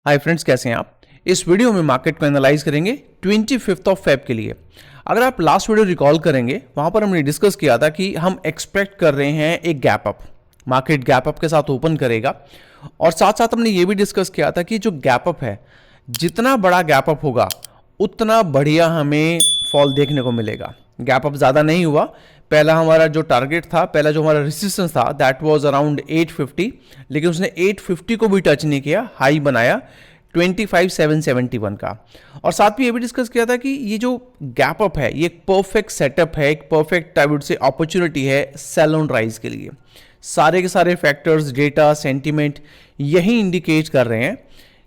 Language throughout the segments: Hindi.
हाय फ्रेंड्स, कैसे हैं आप। इस वीडियो में मार्केट को एनालाइज करेंगे 25 ऑफ फेब के लिए। अगर आप लास्ट वीडियो रिकॉल करेंगे, वहां पर हमने डिस्कस किया था कि हम एक्सपेक्ट कर रहे हैं एक gap up, market gap up के साथ ओपन करेगा। और साथ साथ हमने ये भी डिस्कस किया था कि जो गैप अप है, जितना बड़ा गैप अप होगा उतना बढ़िया हमें फॉल देखने को मिलेगा। गैप अप ज़्यादा नहीं हुआ। पहला हमारा जो टारगेट था, पहला जो हमारा रेजिस्टेंस था, दैट वाज अराउंड 850, लेकिन उसने 850 को भी टच नहीं किया, हाई बनाया 25,771 का। और साथ में ये भी डिस्कस किया था कि ये जो गैप अप है, ये एक परफेक्ट सेटअप है, एक perfect I would say opportunity है सेल ऑन राइज के लिए। सारे के सारे फैक्टर्स, डेटा, सेंटीमेंट यही इंडिकेट कर रहे हैं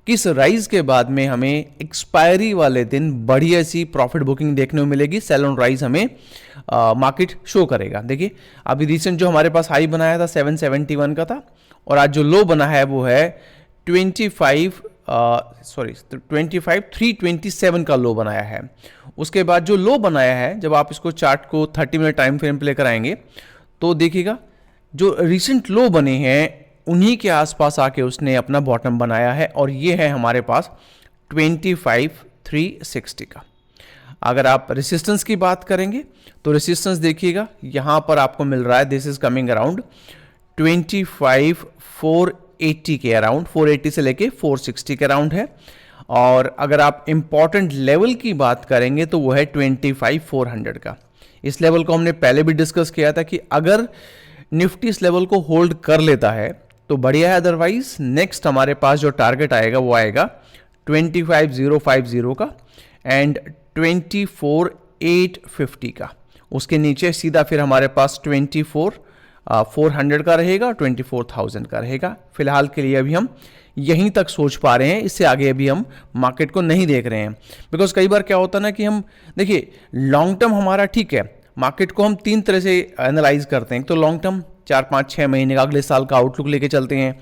कि इस राइज के बाद में हमें एक्सपायरी वाले दिन बढ़िया सी प्रॉफिट बुकिंग देखने को मिलेगी। सेल ऑन राइज हमें मार्केट शो करेगा। देखिए, अभी रिसेंट जो हमारे पास हाई बनाया था 771 का था, और आज जो लो बना है वो है 25,327 का लो बनाया है। उसके बाद जो लो बनाया है, जब आप इसको चार्ट को 30 मिनट टाइम फ्रेम पे लेकर आएंगे तो देखिएगा जो रिसेंट लो बने हैं उन्हीं के आसपास आके उसने अपना बॉटम बनाया है, और ये है हमारे पास 25,360 का। अगर आप रेसिस्टेंस की बात करेंगे तो रेसिस्टेंस देखिएगा, यहां पर आपको मिल रहा है, दिस इज कमिंग अराउंड 25,480 के अराउंड, 480 से लेके 460 के अराउंड है। और अगर आप इंपॉर्टेंट लेवल की बात करेंगे तो वो है 25,400 का। इस लेवल को हमने पहले भी डिस्कस किया था कि अगर निफ्टी इस लेवल को होल्ड कर लेता है तो बढ़िया है, अदरवाइज नेक्स्ट हमारे पास जो टारगेट आएगा वो आएगा 25,050 का एंड 24,850 का। उसके नीचे सीधा फिर हमारे पास 24,400 का रहेगा, 24,000 का रहेगा। फिलहाल के लिए अभी हम यहीं तक सोच पा रहे हैं, इससे आगे अभी हम मार्केट को नहीं देख रहे हैं। बिकॉज कई बार क्या होता है ना कि हम देखिए, लॉन्ग टर्म हमारा ठीक है, मार्केट को हम तीन तरह से एनालाइज करते हैं। तो लॉन्ग टर्म 4-5-6 महीने का, अगले साल का आउटलुक लेके चलते हैं।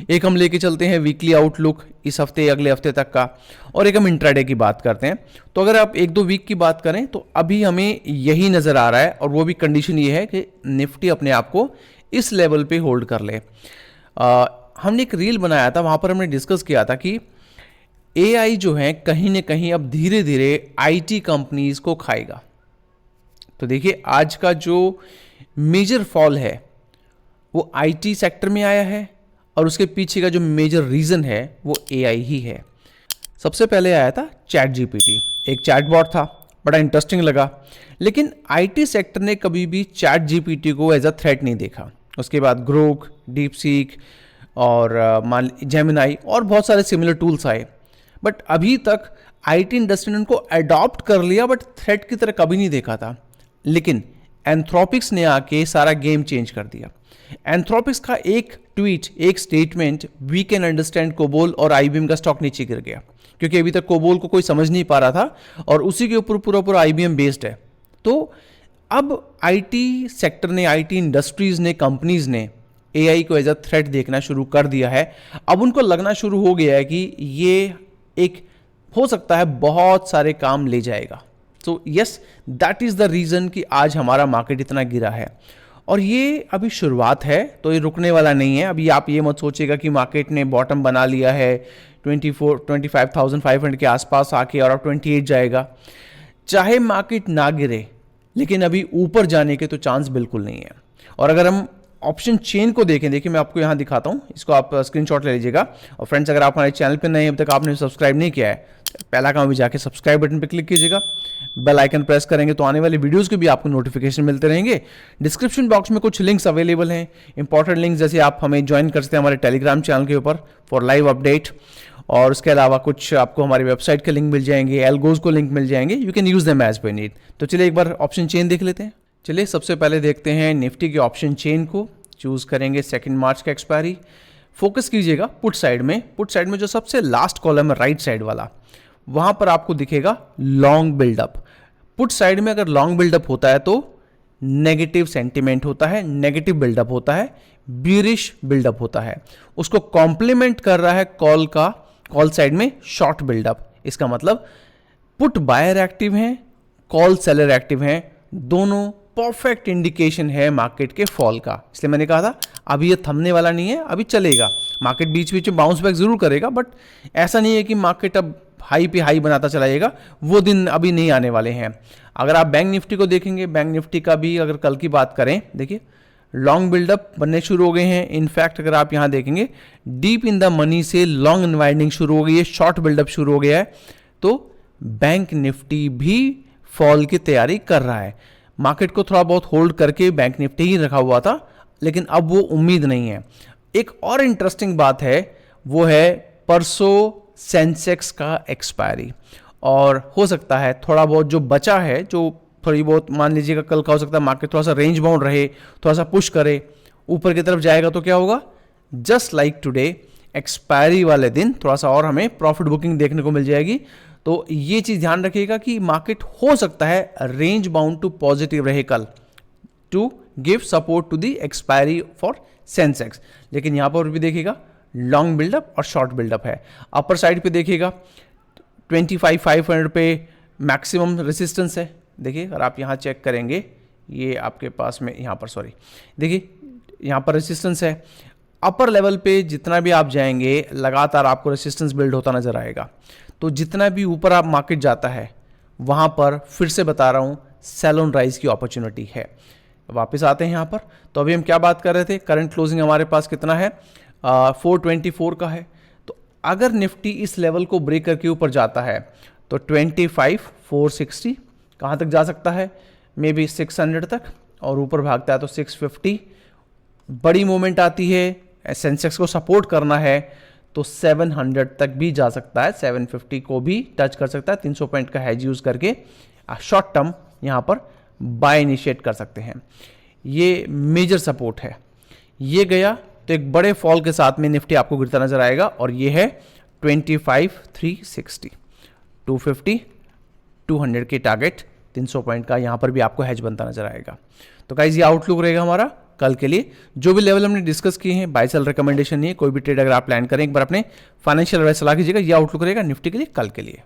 एक हम लेके चलते हैं वीकली आउटलुक, इस हफ्ते अगले हफ्ते तक का। और एक हम इंट्राडे की बात करते हैं। तो अगर आप 1-2 वीक की बात करें तो अभी हमें यही नज़र आ रहा है, और वो भी कंडीशन ये है कि निफ्टी अपने आप को इस लेवल पे होल्ड कर ले। हमने एक रील बनाया था, वहाँ पर हमने डिस्कस किया था कि AI जो है कहीं ना कहीं अब धीरे धीरे IT कंपनीज को खाएगा। तो देखिए, आज का जो मेजर फॉल है वो IT सेक्टर में आया है, और उसके पीछे का जो मेजर रीजन है वो AI ही है। सबसे पहले आया था चैट GPT, एक चैटबॉट था, बड़ा इंटरेस्टिंग लगा। लेकिन IT सेक्टर ने कभी भी चैट GPT को एज अ थ्रेट नहीं देखा। उसके बाद ग्रोक, डीप सीक और जेमिनाई और बहुत सारे सिमिलर टूल्स आए, बट अभी तक IT इंडस्ट्री ने उनको अडॉप्ट कर लिया, बट थ्रेट की तरह कभी नहीं देखा था। लेकिन एंथ्रोपिक्स ने आके सारा गेम चेंज कर दिया। एंथ्रोपिक्स का एक ट्वीट, एक statement, we can understand COBOL, और IBM का स्टॉक नीचे गिर गया, क्योंकि अभी तक कोबोल को कोई समझ नहीं पा रहा था, और उसी के ऊपर पूरा IBM बेस्ड है। तो अब IT सेक्टर ने, IT इंडस्ट्रीज ने, कंपनीज ने AI को एज अ थ्रेट देखना शुरू कर दिया है। अब उनको लगना शुरू हो गया है कि ये एक हो सकता है बहुत सारे काम ले जाएगा। So yes, that is the reason कि आज हमारा मार्केट इतना गिरा है। और ये अभी शुरुआत है, तो ये रुकने वाला नहीं है। अभी आप ये मत सोचिएगा कि मार्केट ने बॉटम बना लिया है 25,500 के आसपास आके और अब 28 जाएगा। चाहे मार्केट ना गिरे, लेकिन अभी ऊपर जाने के तो चांस बिल्कुल नहीं है। और अगर हम ऑप्शन चेन को देखें, देखिए मैं आपको यहाँ दिखाता हूँ, इसको आप स्क्रीनशॉट ले लीजिएगा। और फ्रेंड्स, अगर आप हमारे चैनल पे नए हैं, अभी तक आपने सब्सक्राइब नहीं किया है, पहला काम भी जाके सब्सक्राइब बटन पे क्लिक कीजिएगा, बेल आइकन प्रेस करेंगे तो आने वाली वीडियोस के भी आपको नोटिफिकेशन मिलते रहेंगे। डिस्क्रिप्शन बॉक्स में कुछ लिंक्स अवेलेबल हैं, इंपॉर्टेंट लिंक्स, जैसे आप हमें ज्वाइन कर सकते हैं हमारे टेलीग्राम चैनल के ऊपर फॉर लाइव अपडेट। और उसके अलावा कुछ आपको हमारी वेबसाइट के लिंक मिल जाएंगे, एल्गोज को लिंक मिल जाएंगे, you can use them as per need. तो चलिए एक बार ऑप्शन चेन देख लेते हैं। चलिए सबसे पहले देखते हैं निफ्टी के ऑप्शन चेन को। चूज करेंगे 2 मार्च का एक्सपायरी। फोकस कीजिएगा पुट साइड में। पुट साइड में जो सबसे लास्ट कॉलम है, राइट साइड वाला, वहां पर आपको दिखेगा लॉन्ग बिल्डअप। पुट साइड में अगर लॉन्ग बिल्डअप होता है तो नेगेटिव सेंटीमेंट होता है, नेगेटिव बिल्डअप होता है, बीरिश बिल्डअप होता है। उसको कॉम्प्लीमेंट कर रहा है कॉल साइड में शॉर्ट बिल्डअप। इसका मतलब पुट बायर एक्टिव हैं, कॉल सेलर एक्टिव हैं, दोनों परफेक्ट इंडिकेशन है मार्केट के फॉल का। इसलिए मैंने कहा था अभी ये थमने वाला नहीं है, अभी चलेगा, मार्केट बीच बीच में बाउंस बैक जरूर करेगा, बट ऐसा नहीं है कि मार्केट अब हाई पे हाई बनाता चला जाएगा, वो दिन अभी नहीं आने वाले हैं। अगर आप बैंक निफ्टी को देखेंगे, बैंक निफ्टी का भी अगर कल की बात करें, देखिए लॉन्ग बिल्डअप बनने शुरू हो गए हैं। इनफैक्ट अगर आप यहाँ देखेंगे डीप इन द मनी से लॉन्ग अनवाइंडिंग शुरू हो गई है, शॉर्ट बिल्डअप शुरू हो गया है। तो बैंक निफ्टी भी फॉल की तैयारी कर रहा है। मार्केट को थोड़ा बहुत होल्ड करके बैंक निफ्टी ही रखा हुआ था, लेकिन अब वो उम्मीद नहीं है। एक और इंटरेस्टिंग बात है, वो है परसों सेंसेक्स का एक्सपायरी, और हो सकता है थोड़ा बहुत जो बचा है, जो थोड़ी बहुत मान लीजिएगा कल का हो सकता है मार्केट थोड़ा सा रेंज बाउंड रहे, थोड़ा सा पुश करे ऊपर की तरफ जाएगा, तो क्या होगा, जस्ट लाइक टुडे एक्सपायरी वाले दिन थोड़ा सा और हमें प्रॉफिट बुकिंग देखने को मिल जाएगी। तो ये चीज ध्यान रखिएगा कि मार्केट हो सकता है रेंज बाउंड टू पॉजिटिव रहे कल, to give support to the expiry for Sensex. लेकिन यहां पर भी देखिएगा लॉन्ग बिल्डअप और शॉर्ट बिल्डअप है। अपर साइड पे देखिएगा 25,500 पे मैक्सिमम रेसिस्टेंस है। देखिए अगर आप यहाँ चेक करेंगे, ये आपके पास में यहाँ पर, सॉरी देखिए यहाँ पर रेसिस्टेंस है। अपर लेवल पे जितना भी आप जाएंगे लगातार आपको रेसिस्टेंस बिल्ड होता नजर आएगा। तो जितना भी ऊपर आप मार्केट जाता है वहाँ पर फिर से बता रहा हूँ सेल ऑन राइज की अपॉर्चुनिटी है। वापस आते हैं यहाँ पर। तो अभी हम क्या बात कर रहे थे, करंट क्लोजिंग हमारे पास कितना है, 424 का है। तो अगर निफ्टी इस लेवल को ब्रेक करके ऊपर जाता है तो 25,460 कहाँ तक जा सकता है, मे बी 600 तक, और ऊपर भागता है तो 650। बड़ी मूवमेंट आती है, सेंसेक्स को सपोर्ट करना है तो 700 तक भी जा सकता है, 750 को भी टच कर सकता है। 300 पॉइंट का हैज यूज करके शॉर्ट टर्म यहाँ पर बाय इनिशिएट कर सकते हैं। ये मेजर सपोर्ट है। ये गया तो एक बड़े फॉल के साथ में निफ्टी आपको गिरता नजर आएगा, और ये है 25,360, 250, 200 के टारगेट, 300 पॉइंट का यहाँ पर भी आपको हैज बनता नजर आएगा। तो गाइस ये आउटलुक रहेगा हमारा कल के लिए। जो भी लेवल हमने डिस्कस किए हैं बाय सेल रिकमेंडेशन नहीं है, कोई भी ट्रेड अगर आप प्लान करें एक बार अपने फाइनेंशियल एडवाइस सलाह कीजिएगा। ये आउटलुक रहेगा निफ्टी के लिए कल के लिए।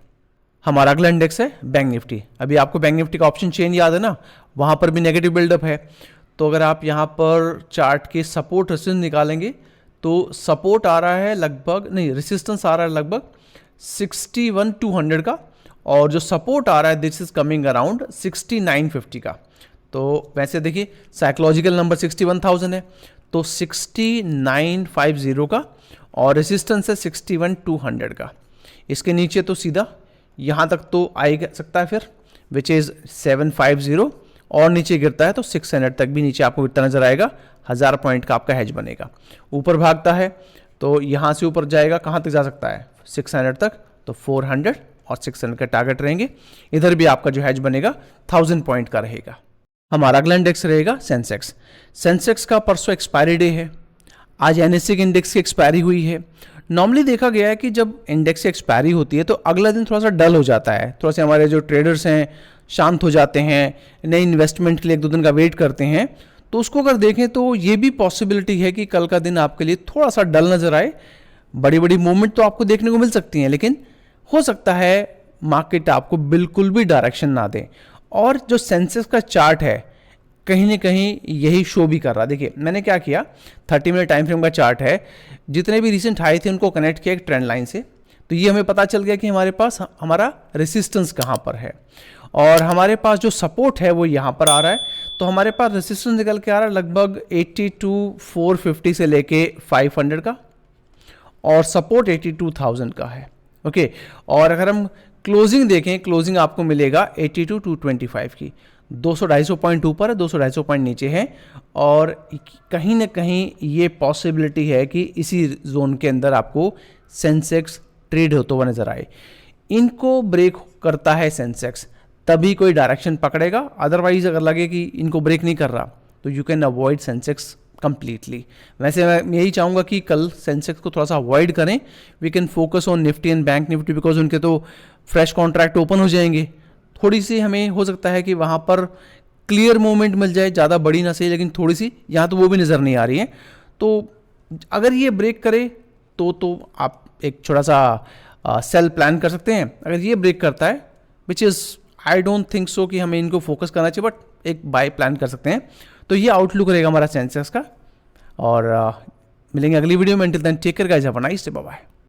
हमारा अगला इंडेक्स है बैंक निफ्टी। अभी आपको बैंक निफ्टी का ऑप्शन चेन याद है ना, वहां पर भी नेगेटिव बिल्डअप है। तो अगर आप यहाँ पर चार्ट के सपोर्ट रेसिस्टेंस निकालेंगे तो सपोर्ट आ रहा है लगभग, नहीं रेसिस्टेंस आ रहा है लगभग 61,200 का, और जो सपोर्ट आ रहा है दिस इज कमिंग अराउंड 6950 का। तो वैसे देखिए साइकोलॉजिकल नंबर 61,000 है, तो 6950 का, और रेसिस्टेंस है 61,200 का। इसके नीचे तो सीधा यहाँ तक तो आ सकता है फिर, विच इज 750, और नीचे गिरता है तो 600 तक भी नीचे आपको गिरता नजर आएगा। 1000 पॉइंट का आपका हैज बनेगा। ऊपर भागता है तो यहाँ से ऊपर जाएगा, कहाँ तक जा सकता है 600 तक, तो 400 और 600 का टारगेट रहेंगे। इधर भी आपका जो हैज बनेगा 1000 पॉइंट का रहेगा। हमारा अगला इंडेक्स रहेगा सेंसेक्स। सेंसेक्स का परसों एक्सपायरी डे है। आज एनएससी के इंडेक्स की एक्सपायरी हुई है। नॉर्मली देखा गया है कि जब इंडेक्स की एक्सपायरी होती है तो अगला दिन थोड़ा सा डल हो जाता है, थोड़ा सा हमारे जो ट्रेडर्स हैं शांत हो जाते हैं, नए इन्वेस्टमेंट के लिए 1-2 दिन का वेट करते हैं। तो उसको अगर देखें तो ये भी पॉसिबिलिटी है कि कल का दिन आपके लिए थोड़ा सा डल नजर आए। बड़ी बड़ी मूवमेंट तो आपको देखने को मिल सकती हैं, लेकिन हो सकता है मार्केट आपको बिल्कुल भी डायरेक्शन ना दे। और जो सेंसेक्स का चार्ट है कहीं ना कहीं यही शो भी कर रहा है। देखिए मैंने क्या किया, 30 मिनट टाइम फ्रेम का चार्ट है, जितने भी रिसेंट हाई थे उनको कनेक्ट किया एक ट्रेंड लाइन से। तो ये हमें पता चल गया कि हमारे पास हमारा रेसिस्टेंस कहाँ पर है, और हमारे पास जो सपोर्ट है वो यहाँ पर आ रहा है। तो हमारे पास रेसिस्टेंस निकल के आ रहा है लगभग 82,450 से लेके 500 का, और सपोर्ट 82,000 का है। ओके, और अगर हम क्लोजिंग देखें, क्लोजिंग आपको मिलेगा 82,225 की, 200-250 पॉइंट ऊपर है, 200-250 पॉइंट नीचे है। और कहीं ना कहीं ये पॉसिबिलिटी है कि इसी जोन के अंदर आपको सेंसेक्स ट्रेड होता हुआ नजर आए। इनको ब्रेक करता है सेंसेक्स तभी कोई डायरेक्शन पकड़ेगा, अदरवाइज अगर लगे कि इनको ब्रेक नहीं कर रहा तो you can avoid Sensex completely. वैसे मैं यही चाहूँगा कि कल सेंसेक्स को थोड़ा सा अवॉइड करें। We can focus on Nifty and bank Nifty, because उनके तो फ्रेश कॉन्ट्रैक्ट ओपन हो जाएंगे। थोड़ी सी हमें हो सकता है कि वहाँ पर क्लियर मूवमेंट मिल जाए, ज़्यादा बड़ी ना सही लेकिन थोड़ी सी, यहाँ तो वो भी नज़र नहीं आ रही है। तो अगर ये ब्रेक करे तो आप एक छोटा सा सेल प्लान कर सकते हैं। अगर ये ब्रेक करता है, which is I don't think so कि हमें इनको फोकस करना चाहिए, बट एक बाय प्लान कर सकते हैं। तो ये आउटलुक रहेगा हमारा सेंसेक्स का। और मिलेंगे अगली वीडियो में। Until then take care guys, have a nice day, bye bye.